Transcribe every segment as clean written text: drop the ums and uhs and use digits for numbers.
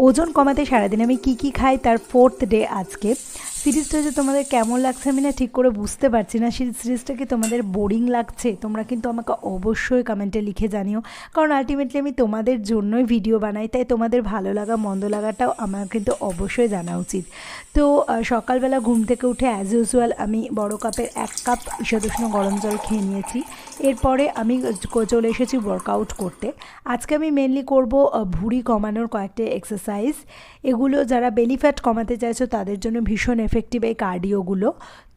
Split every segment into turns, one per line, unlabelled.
ওজন কমাতে সারাদিন আমি কি খাই তার 4th ডে আজকে। সিরিজটা যে তোমাদের কেমন লাগছে আমি না ঠিক করে বুঝতে পারছি না। সিরিজটা কি তোমাদের বোরিং লাগছে? তোমরা কিন্তু আমাকে অবশ্যই কমেন্টে লিখে জানিও, কারণ আলটিমেটলি আমি তোমাদের জন্যই ভিডিও বানাই, তাই তোমাদের ভালো লাগা মন্দ লাগাটাও আমার কিন্তু অবশ্যই জানা উচিত। তো সকালবেলা ঘুম থেকে উঠে অ্যাজ ইউজুয়াল আমি বড় কাপের 1 কাপ ঈষদুষ্ণ গরম জল খেয়ে নিয়েছি। এরপরে আমি চলে এসেছি ওয়ার্কআউট করতে। আজকে আমি মেনলি করব ভুঁড়ি কমানোর কয়েকটা এক্সারসাইজ। এগুলো যারা বেলি ফ্যাট কমাতে চাইছো তাদের জন্য ভীষণ এফেক্টিভ এই কার্ডিওগুলো।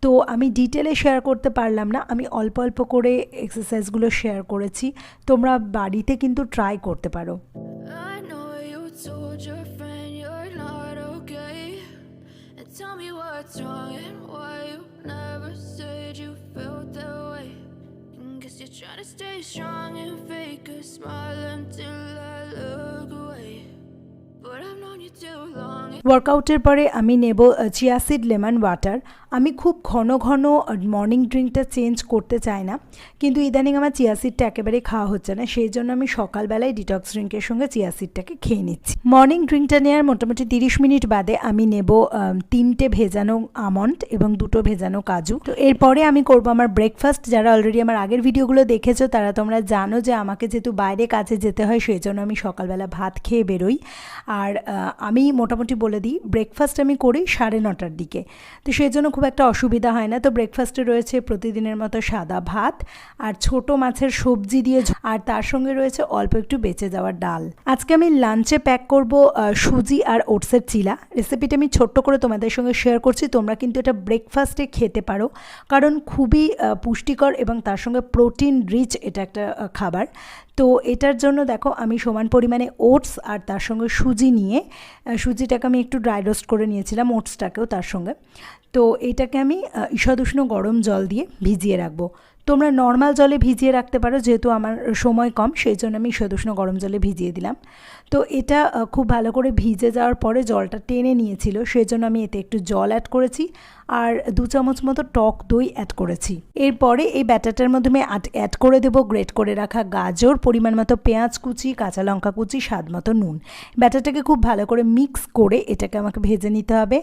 তো আমি ডিটেলে শেয়ার করতে পারলাম না, আমি অল্প অল্প করে এক্সারসাইজগুলো শেয়ার করেছি, তোমরা বাড়িতে কিন্তু ট্রাই করতে পারো।
Trying to stay strong and fake a smile until I look away, but I've known you too long.
ওয়ার্কআউটের পরে আমি নেব চিয়া সিড লেমন ওয়াটার। আমি খুব ঘন ঘন মর্নিং ড্রিঙ্কটা চেঞ্জ করতে চাই না, কিন্তু ইদানিং আমার চিয়া সিডটা একেবারেই খাওয়া হচ্ছে না, সেই জন্য আমি সকালবেলায় ডিটক্স ড্রিঙ্কের সঙ্গে চিয়া সিডটাকে খেয়ে নিচ্ছি। মর্নিং ড্রিঙ্কটা নেওয়ার মোটামুটি 30 মিনিট বাদে আমি নেব 3টে ভেজানো আমন্ড এবং 2টো ভেজানো কাজু। তো এরপরে আমি করব আমার ব্রেকফাস্ট। যারা অলরেডি আমার আগের ভিডিওগুলো দেখেছো তারা তোমরা জানো যে আমাকে যেহেতু বাইরে কাজে যেতে হয় সেই জন্য আমি সকালবেলা ভাত খেয়ে বেরোই। আর আমি মোটামুটি বলে দিই ব্রেকফাস্ট আমি করি 9:30টার দিকে, তো সেই জন্য খুব একটা অসুবিধা হয় না। তো ব্রেকফাস্টে রয়েছে প্রতিদিনের মতো সাদা ভাত আর ছোট মাছের সবজি দিয়ে, আর তার সঙ্গে রয়েছে অল্প একটু বেঁচে যাওয়ার ডাল। আজকে আমি লাঞ্চে প্যাক করব সুজি আর ওটসের চিলা। রেসিপিটা আমি ছোট্ট করে তোমাদের সঙ্গে শেয়ার করছি, তোমরা কিন্তু এটা ব্রেকফাস্টে খেতে পারো, কারণ খুবই পুষ্টিকর এবং তার সঙ্গে প্রোটিন রিচ এটা একটা খাবার। তো এটার জন্য দেখো আমি সমান পরিমাণে ওটস আর তার সঙ্গে সুজি নিয়ে, সুজিটাকে আমি একটু ড্রাই রোস্ট করে নিয়েছিলাম, ওটসটাকেও তার সঙ্গে। তো এটাকে আমি ঈষদুষ্ণ গরম জল দিয়ে ভিজিয়ে রাখবো। তোমরা নর্মাল জলে ভিজিয়ে রাখতে পারো, যেহেতু আমার সময় কম সেই জন্য আমি ঈষদুষ্ণ গরম জলে ভিজিয়ে দিলাম। তো এটা খুব ভালো করে ভিজে যাওয়ার পরে জলটা টেনে নিয়েছিল, সেই জন্য আমি এতে একটু জল অ্যাড করেছি আর 2 চামচ মতো টক দই অ্যাড করেছি। এরপরে এই ব্যাটারটার মধ্যে আমি অ্যাড করে দেবো গ্রেট করে রাখা গাজর, পরিমাণ মতো পেঁয়াজ কুচি, কাঁচা লঙ্কা কুচি, স্বাদ মতো নুন। ব্যাটারটাকে খুব ভালো করে মিক্স করে এটাকে আমাকে ভেজে নিতে হবে।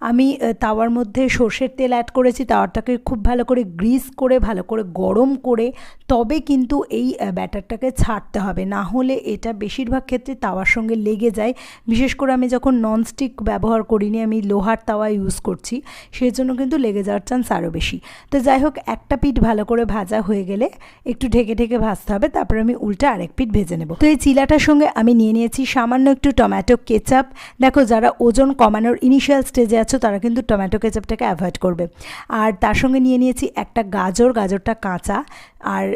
আমি তাওয়ার মধ্যে সর্ষের তেল অ্যাড করেছি, তাওয়ারটাকে খুব ভালো করে গ্রিস করে ভালো করে গরম করে তবে কিন্তু এই ব্যাটারটাকে ছাড়তে হবে, না হলে এটা বেশিরভাগ ক্ষেত্রে তাওয়ার সঙ্গে লেগে যায়। বিশেষ করে আমি যখন ননস্টিক ব্যবহার করিনি, আমি লোহার তাওয়া ইউজ করছি, সেই জন্য কিন্তু লেগে যাওয়ার চান্স আরও বেশি। তো যাই হোক, একটা পিঠ ভালো করে ভাজা হয়ে গেলে একটু ঢেকে ঢেকে ভাজতে হবে, তারপরে আমি উল্টে আরেক পিঠ ভেজে নেব। তো এই চিলাটার সঙ্গে আমি নিয়ে নিয়েছি সামান্য একটু টমেটো কেচাপ। দেখো যারা ওজন কমানোর ইনিশিয়াল স্টেজে আছো তারা কিন্তু টমেটো কেচাপটাকে অ্যাভয়েড করবে। আর তার সঙ্গে নিয়ে নিয়েছি একটা গাজরটা কাঁচা। আর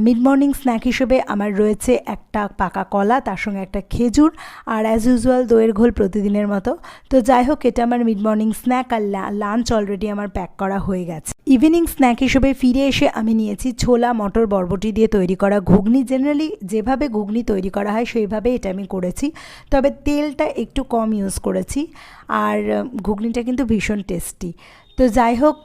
মিড মর্নিং স্ন্যাক হিসেবে আমার রয়েছে একটা পাকা কলা, তার সঙ্গে একটা খেজুর আর অ্যাজ ইউজুয়াল দইয়ের ঘোল প্রতিদিনের মতো। তো যাই হোক, এটা আমার মিড মর্নিং স্ন্যাক। আর লাঞ্চ অলরেডি আমার প্যাক করা হয়ে গেছে। ইভিনিং স্ন্যাক হিসেবে ফিরে এসে আমি নিয়েছি ছোলা মটর বরবটি দিয়ে তৈরি করা ঘুগনি। জেনারেলি যেভাবে ঘুগনি তৈরি করা হয় সেইভাবে এটা আমি করেছি, তবে তেলটা একটু কম ইউজ করেছি, আর ঘুগনিটা কিন্তু ভীষণ টেস্টি। তো যাই হোক,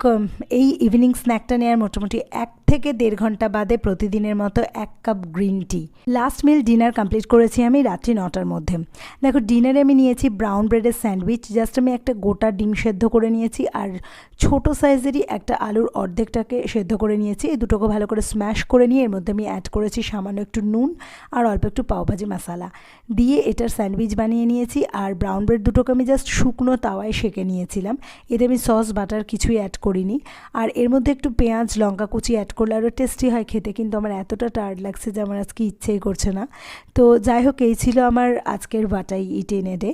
এই ইভিনিং স্ন্যাকটা নেওয়ার মোটামুটি 1 থেকে 1.5 ঘন্টা বাদে প্রতিদিনের মতো 1 কাপ গ্রিন টি। লাস্ট মিল ডিনার কমপ্লিট করেছি আমি রাত্রি 9টার মধ্যে। দেখো ডিনারে আমি নিয়েছি ব্রাউন ব্রেডের স্যান্ডউইচ। জাস্ট আমি একটা গোটা ডিম সেদ্ধ করে নিয়েছি আর ছোট সাইজেরই একটা আলুর অর্ধেকটাকে সেদ্ধ করে নিয়েছি। এই দুটোকে ভালো করে স্ম্যাশ করে নিয়ে এর মধ্যে আমি অ্যাড করেছি সামান্য একটু নুন আর অল্প একটু পাওভাজি মশালা দিয়ে এটার স্যান্ডউইচ বানিয়ে নিয়েছি। আর ব্রাউন ব্রেড দুটোকে আমি জাস্ট শুকনো তাওয়ায় সেঁকে নিয়েছিলাম, এতে আমি সস বাটার কিছুই অ্যাড করিনি। আর এর মধ্যে একটু পেঁয়াজ লঙ্কা কুচি অ্যাড করলে আরও টেস্টি হয় খেতে, কিন্তু আমার এতটা টায়ার্ড লাগছে যে আমার আজকে ইচ্ছেই করছে না। তো যাই হোক, এই ছিল আমার আজকের whatieatinaday।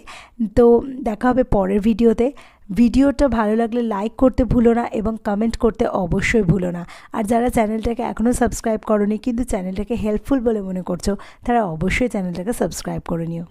তো দেখা হবে পরের ভিডিওতে। ভিডিওটা ভালো লাগলে লাইক করতে ভুলো না এবং কমেন্ট করতে অবশ্যই ভুলো না। আর যারা চ্যানেলটাকে এখনও সাবস্ক্রাইব করোনি কিন্তু চ্যানেলটাকে হেল্পফুল বলে মনে করছো, তারা অবশ্যই চ্যানেলটাকে সাবস্ক্রাইব করে নিও।